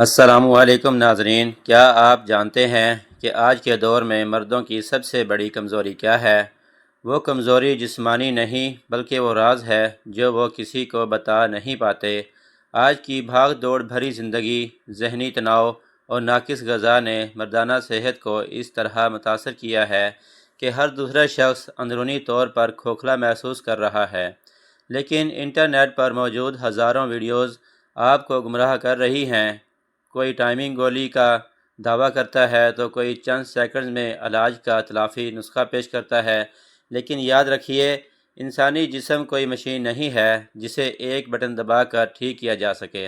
السلام علیکم ناظرین، کیا آپ جانتے ہیں کہ آج کے دور میں مردوں کی سب سے بڑی کمزوری کیا ہے؟ وہ کمزوری جسمانی نہیں بلکہ وہ راز ہے جو وہ کسی کو بتا نہیں پاتے۔ آج کی بھاگ دوڑ بھری زندگی، ذہنی تناؤ اور ناقص غذا نے مردانہ صحت کو اس طرح متاثر کیا ہے کہ ہر دوسرا شخص اندرونی طور پر کھوکھلا محسوس کر رہا ہے۔ لیکن انٹرنیٹ پر موجود ہزاروں ویڈیوز آپ کو گمراہ کر رہی ہیں۔ کوئی ٹائمنگ گولی کا دعویٰ کرتا ہے تو کوئی چند سیکنڈز میں علاج کا اطلافی نسخہ پیش کرتا ہے، لیکن یاد رکھیے، انسانی جسم کوئی مشین نہیں ہے جسے ایک بٹن دبا کر ٹھیک کیا جا سکے۔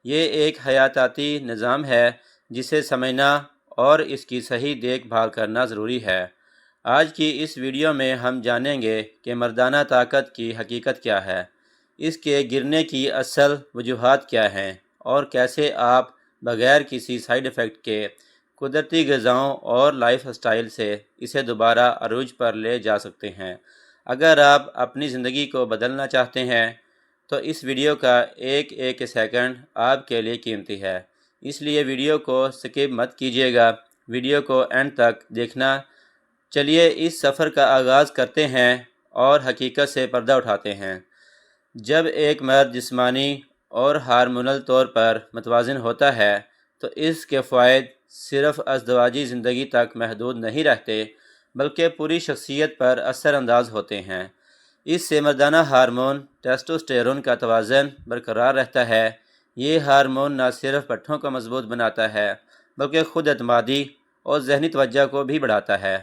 یہ ایک حیاتیاتی نظام ہے جسے سمجھنا اور اس کی صحیح دیکھ بھال کرنا ضروری ہے۔ آج کی اس ویڈیو میں ہم جانیں گے کہ مردانہ طاقت کی حقیقت کیا ہے، اس کے گرنے کی اصل وجوہات کیا ہیں، اور کیسے آپ بغیر کسی سائیڈ ایفیکٹ کے قدرتی غذاؤں اور لائف سٹائل سے اسے دوبارہ عروج پر لے جا سکتے ہیں۔ اگر آپ اپنی زندگی کو بدلنا چاہتے ہیں تو اس ویڈیو کا ایک ایک سیکنڈ آپ کے لیے قیمتی ہے، اس لیے ویڈیو کو سکپ مت کیجیے گا، ویڈیو کو اینڈ تک دیکھنا۔ چلیے اس سفر کا آغاز کرتے ہیں اور حقیقت سے پردہ اٹھاتے ہیں۔ جب ایک مرد جسمانی اور ہارمونل طور پر متوازن ہوتا ہے تو اس کے فوائد صرف ازدواجی زندگی تک محدود نہیں رہتے بلکہ پوری شخصیت پر اثر انداز ہوتے ہیں۔ اس سے مردانہ ہارمون ٹیسٹوسٹیرون کا توازن برقرار رہتا ہے۔ یہ ہارمون نہ صرف پٹھوں کو مضبوط بناتا ہے بلکہ خود اعتمادی اور ذہنی توجہ کو بھی بڑھاتا ہے۔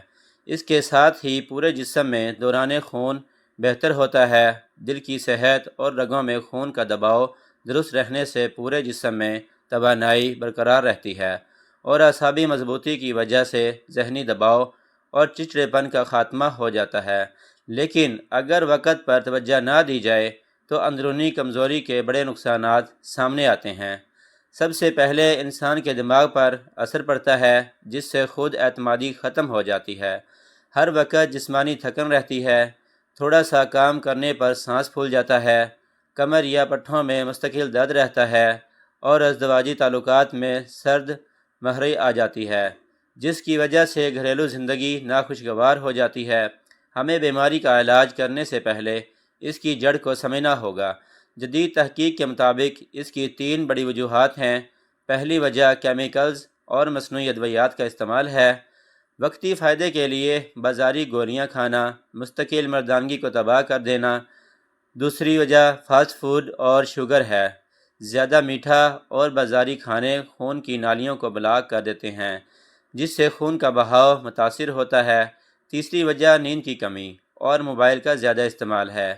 اس کے ساتھ ہی پورے جسم میں دوران خون بہتر ہوتا ہے۔ دل کی صحت اور رگوں میں خون کا دباؤ درست رہنے سے پورے جسم میں توانائی برقرار رہتی ہے، اور اعصابی مضبوطی کی وجہ سے ذہنی دباؤ اور چڑچڑےپن کا خاتمہ ہو جاتا ہے۔ لیکن اگر وقت پر توجہ نہ دی جائے تو اندرونی کمزوری کے بڑے نقصانات سامنے آتے ہیں۔ سب سے پہلے انسان کے دماغ پر اثر پڑتا ہے، جس سے خود اعتمادی ختم ہو جاتی ہے۔ ہر وقت جسمانی تھکن رہتی ہے، تھوڑا سا کام کرنے پر سانس پھول جاتا ہے، کمر یا پٹھوں میں مستقل درد رہتا ہے، اور ازدواجی تعلقات میں سرد مہری آ جاتی ہے، جس کی وجہ سے گھریلو زندگی ناخوشگوار ہو جاتی ہے۔ ہمیں بیماری کا علاج کرنے سے پہلے اس کی جڑ کو سمجھنا ہوگا۔ جدید تحقیق کے مطابق اس کی 3 بڑی وجوہات ہیں۔ پہلی وجہ کیمیکلز اور مصنوعی ادویات کا استعمال ہے۔ وقتی فائدے کے لیے بازاری گولیاں کھانا مستقل مردانگی کو تباہ کر دینا۔ دوسری وجہ فاسٹ فوڈ اور شوگر ہے۔ زیادہ میٹھا اور بازاری کھانے خون کی نالیوں کو بلاک کر دیتے ہیں، جس سے خون کا بہاؤ متاثر ہوتا ہے۔ تیسری وجہ نیند کی کمی اور موبائل کا زیادہ استعمال ہے۔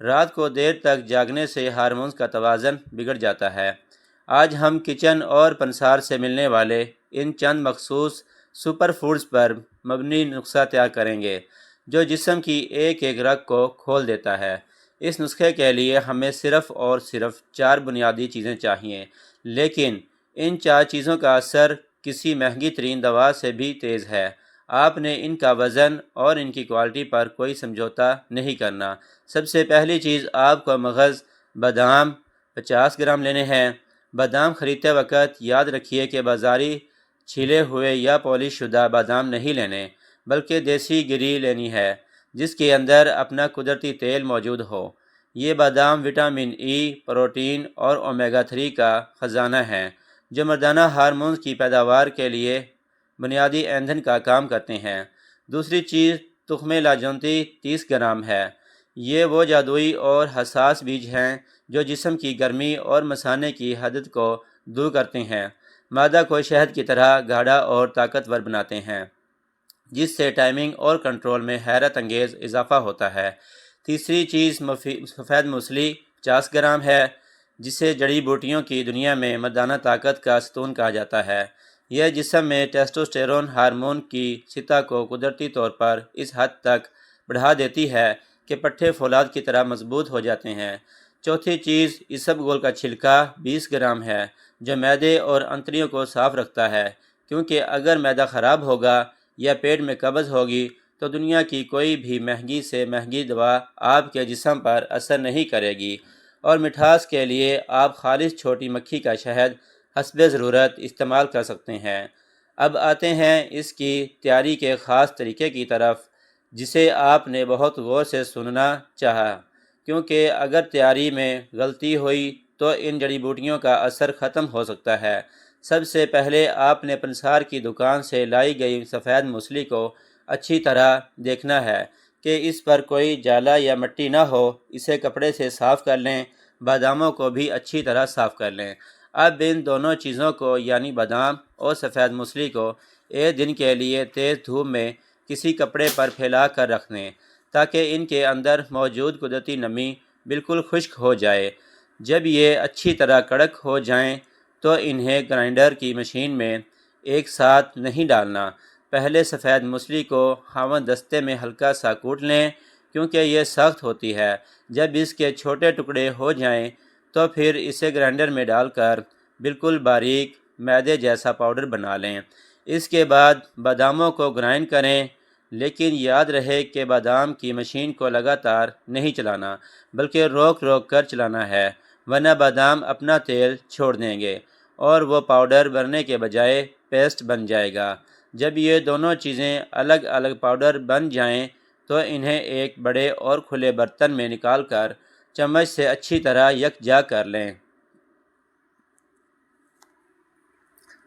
رات کو دیر تک جاگنے سے ہارمونز کا توازن بگڑ جاتا ہے۔ آج ہم کچن اور پنسار سے ملنے والے ان چند مخصوص سپر فوڈز پر مبنی نسخہ تیار کریں گے جو جسم کی ایک ایک رگ کو کھول دیتا ہے۔ اس نسخے کے لیے ہمیں صرف اور صرف 4 بنیادی چیزیں چاہیے، لیکن ان 4 چیزوں کا اثر کسی مہنگی ترین دوا سے بھی تیز ہے۔ آپ نے ان کا وزن اور ان کی کوالٹی پر کوئی سمجھوتا نہیں کرنا۔ سب سے پہلی چیز، آپ کو مغز بادام 50 گرام لینے ہیں۔ بادام خریدتے وقت یاد رکھیے کہ بازاری چھیلے ہوئے یا پالش شدہ بادام نہیں لینے، بلکہ دیسی گری لینی ہے جس کے اندر اپنا قدرتی تیل موجود ہو۔ یہ بادام وٹامن ای، پروٹین اور اومیگا 3 کا خزانہ ہیں جو مردانہ ہارمونز کی پیداوار کے لیے بنیادی ایندھن کا کام کرتے ہیں۔ دوسری چیز، تخم لاجونتی 30 گرام ہے۔ یہ وہ جادوئی اور حساس بیج ہیں جو جسم کی گرمی اور مثانے کی حدت کو دور کرتے ہیں، معدہ کو شہد کی طرح گاڑھا اور طاقتور بناتے ہیں، جس سے ٹائمنگ اور کنٹرول میں حیرت انگیز اضافہ ہوتا ہے۔ تیسری چیز، سفید موسلی 50 گرام ہے، جسے جڑی بوٹیوں کی دنیا میں مردانہ طاقت کا ستون کہا جاتا ہے۔ یہ جسم میں ٹیسٹوسٹیرون ہارمون کی سطح کو قدرتی طور پر اس حد تک بڑھا دیتی ہے کہ پٹھے فولاد کی طرح مضبوط ہو جاتے ہیں۔ چوتھی چیز، اسبگول کا چھلکا 20 گرام ہے، جو معدے اور انتڑیوں کو صاف رکھتا ہے، کیونکہ اگر معدہ خراب ہوگا یا پیٹ میں قبض ہوگی تو دنیا کی کوئی بھی مہنگی سے مہنگی دوا آپ کے جسم پر اثر نہیں کرے گی۔ اور مٹھاس کے لیے آپ خالص چھوٹی مکھی کا شہد حسب ضرورت استعمال کر سکتے ہیں۔ اب آتے ہیں اس کی تیاری کے خاص طریقے کی طرف، جسے آپ نے بہت غور سے سننا چاہا، کیونکہ اگر تیاری میں غلطی ہوئی تو ان جڑی بوٹیوں کا اثر ختم ہو سکتا ہے۔ سب سے پہلے آپ نے پنسار کی دکان سے لائی گئی سفید موسلی کو اچھی طرح دیکھنا ہے کہ اس پر کوئی جالا یا مٹی نہ ہو۔ اسے کپڑے سے صاف کر لیں۔ باداموں کو بھی اچھی طرح صاف کر لیں۔ اب ان دونوں چیزوں کو یعنی بادام اور سفید موسلی کو ایک دن کے لیے تیز دھوپ میں کسی کپڑے پر پھیلا کر رکھ دیں تاکہ ان کے اندر موجود قدرتی نمی بالکل خشک ہو جائے۔ جب یہ اچھی طرح کڑک ہو جائیں تو انہیں گرائنڈر کی مشین میں ایک ساتھ نہیں ڈالنا۔ پہلے سفید موسلی کو خاوند دستے میں ہلکا سا کوٹ لیں کیونکہ یہ سخت ہوتی ہے۔ جب اس کے چھوٹے ٹکڑے ہو جائیں تو پھر اسے گرائنڈر میں ڈال کر بالکل باریک میدے جیسا پاؤڈر بنا لیں۔ اس کے بعد باداموں کو گرائنڈ کریں، لیکن یاد رہے کہ بادام کی مشین کو لگاتار نہیں چلانا بلکہ روک روک کر چلانا ہے، ورنہ بادام اپنا تیل چھوڑ دیں گے اور وہ پاؤڈر بننے کے بجائے پیسٹ بن جائے گا۔ جب یہ دونوں چیزیں الگ الگ پاؤڈر بن جائیں تو انہیں ایک بڑے اور کھلے برتن میں نکال کر چمچ سے اچھی طرح یکجا کر لیں۔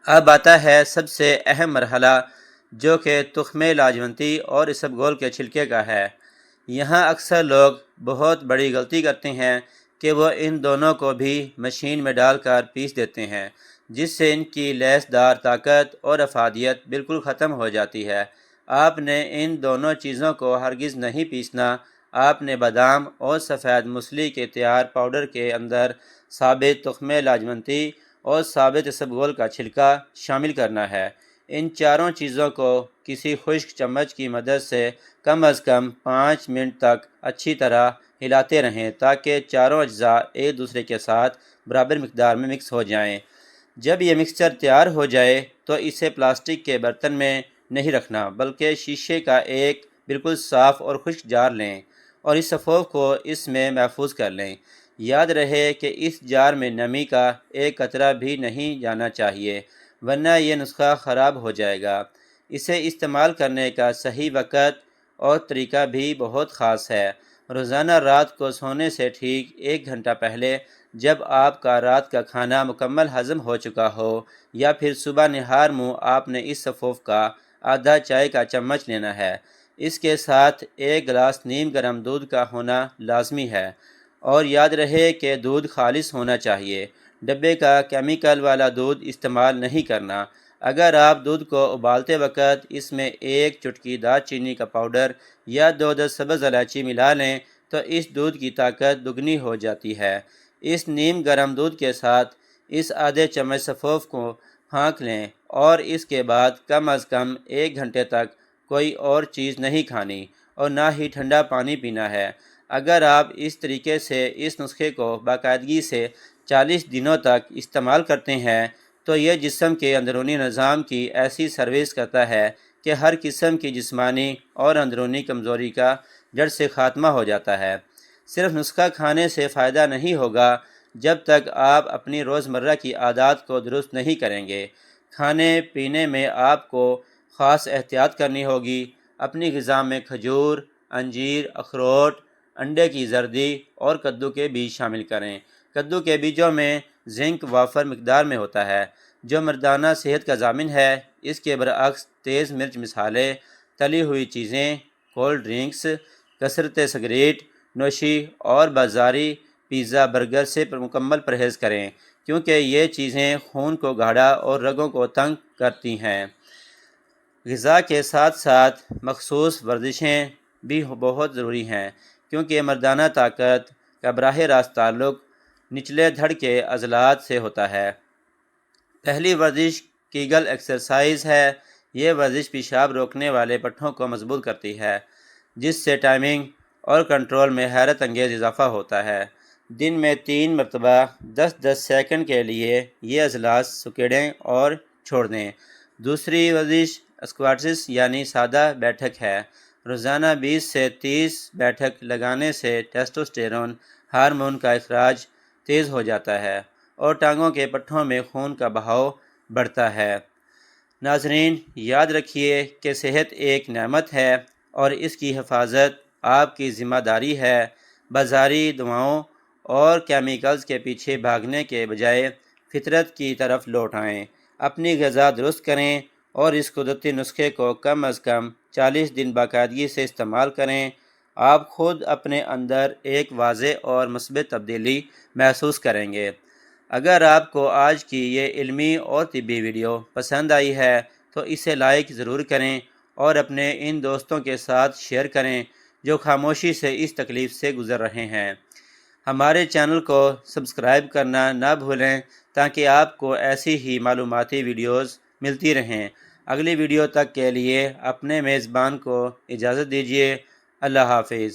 اب آتا ہے سب سے اہم مرحلہ، جو کہ تخم لاجونتی اور اسبگول کے چھلکے کا ہے۔ یہاں اکثر لوگ بہت بڑی غلطی کرتے ہیں کہ وہ ان دونوں کو بھی مشین میں ڈال کر پیس دیتے ہیں، جس سے ان کی لیس دار طاقت اور افادیت بالکل ختم ہو جاتی ہے۔ آپ نے ان دونوں چیزوں کو ہرگز نہیں پیسنا۔ آپ نے بادام اور سفید موسلی کے تیار پاؤڈر کے اندر ثابت تخم لاجونتی اور ثابت اسبگول کا چھلکا شامل کرنا ہے۔ ان چاروں چیزوں کو کسی خشک چمچ کی مدد سے کم از کم 5 منٹ تک اچھی طرح ہلاتے رہیں تاکہ چاروں اجزاء ایک دوسرے کے ساتھ برابر مقدار میں مکس ہو جائیں۔ جب یہ مکسچر تیار ہو جائے تو اسے پلاسٹک کے برتن میں نہیں رکھنا بلکہ شیشے کا ایک بالکل صاف اور خشک جار لیں اور اس سفوف کو اس میں محفوظ کر لیں۔ یاد رہے کہ اس جار میں نمی کا ایک قطرہ بھی نہیں جانا چاہیے، ورنہ یہ نسخہ خراب ہو جائے گا۔ اسے استعمال کرنے کا صحیح وقت اور طریقہ بھی بہت خاص ہے۔ روزانہ رات کو سونے سے ٹھیک 1 گھنٹہ پہلے، جب آپ کا رات کا کھانا مکمل ہضم ہو چکا ہو، یا پھر صبح نہار منہ آپ نے اس سفوف کا آدھا چائے کا چمچ لینا ہے۔ اس کے ساتھ 1 گلاس نیم گرم دودھ کا ہونا لازمی ہے، اور یاد رہے کہ دودھ خالص ہونا چاہیے۔ ڈبے کا کیمیکل والا دودھ استعمال نہیں کرنا۔ اگر آپ دودھ کو ابالتے وقت اس میں 1 چٹکی دار چینی کا پاؤڈر یا 2 سبز الائچی ملا لیں تو اس دودھ کی طاقت دگنی ہو جاتی ہے۔ اس نیم گرم دودھ کے ساتھ اس آدھے چمچ سفوف کو پھانک لیں اور اس کے بعد کم از کم 1 گھنٹے تک کوئی اور چیز نہیں کھانی اور نہ ہی ٹھنڈا پانی پینا ہے۔ اگر آپ اس طریقے سے اس نسخے کو باقاعدگی سے 40 دنوں تک استعمال کرتے ہیں تو یہ جسم کے اندرونی نظام کی ایسی سروس کرتا ہے کہ ہر قسم کی جسمانی اور اندرونی کمزوری کا جڑ سے خاتمہ ہو جاتا ہے۔ صرف نسخہ کھانے سے فائدہ نہیں ہوگا جب تک آپ اپنی روزمرہ کی عادات کو درست نہیں کریں گے۔ کھانے پینے میں آپ کو خاص احتیاط کرنی ہوگی۔ اپنی غذا میں کھجور، انجیر، اخروٹ، انڈے کی زردی اور کدو کے بیج شامل کریں۔ کدو کے بیجوں میں زنک وافر مقدار میں ہوتا ہے، جو مردانہ صحت کا ضامن ہے۔ اس کے برعکس تیز مرچ مصالحے، تلی ہوئی چیزیں، کولڈ ڈرنکس، کثرت سگریٹ نوشی اور بازاری پیزا برگر سے مکمل پرہیز کریں، کیونکہ یہ چیزیں خون کو گاڑھا اور رگوں کو تنگ کرتی ہیں۔ غذا کے ساتھ ساتھ مخصوص ورزشیں بھی بہت ضروری ہیں، کیونکہ مردانہ طاقت کا براہ راست تعلق نچلے دھڑ کے عضلات سے ہوتا ہے۔ پہلی ورزش کیگل ایکسرسائز ہے۔ یہ ورزش پیشاب روکنے والے پٹھوں کو مضبوط کرتی ہے، جس سے ٹائمنگ اور کنٹرول میں حیرت انگیز اضافہ ہوتا ہے۔ دن میں 3 مرتبہ 10-10 سیکنڈ کے لیے یہ عضلات سکیڑیں اور چھوڑ دیں۔ دوسری ورزش اسکواٹس یعنی سادہ بیٹھک ہے۔ روزانہ 20 سے 30 بیٹھک لگانے سے ٹیسٹوسٹیرون ہارمون کا اخراج تیز ہو جاتا ہے اور ٹانگوں کے پٹھوں میں خون کا بہاؤ بڑھتا ہے۔ ناظرین، یاد رکھیے کہ صحت ایک نعمت ہے اور اس کی حفاظت آپ کی ذمہ داری ہے۔ بازاری دواؤں اور کیمیکلز کے پیچھے بھاگنے کے بجائے فطرت کی طرف لوٹ آئیں، اپنی غذا درست کریں اور اس قدرتی نسخے کو کم از کم 40 دن باقاعدگی سے استعمال کریں۔ آپ خود اپنے اندر ایک واضح اور مثبت تبدیلی محسوس کریں گے۔ اگر آپ کو آج کی یہ علمی اور طبی ویڈیو پسند آئی ہے تو اسے لائک ضرور کریں اور اپنے ان دوستوں کے ساتھ شیئر کریں جو خاموشی سے اس تکلیف سے گزر رہے ہیں۔ ہمارے چینل کو سبسکرائب کرنا نہ بھولیں تاکہ آپ کو ایسی ہی معلوماتی ویڈیوز ملتی رہیں۔ اگلی ویڈیو تک کے لیے اپنے میزبان کو اجازت دیجیے۔ اللہ حافظ۔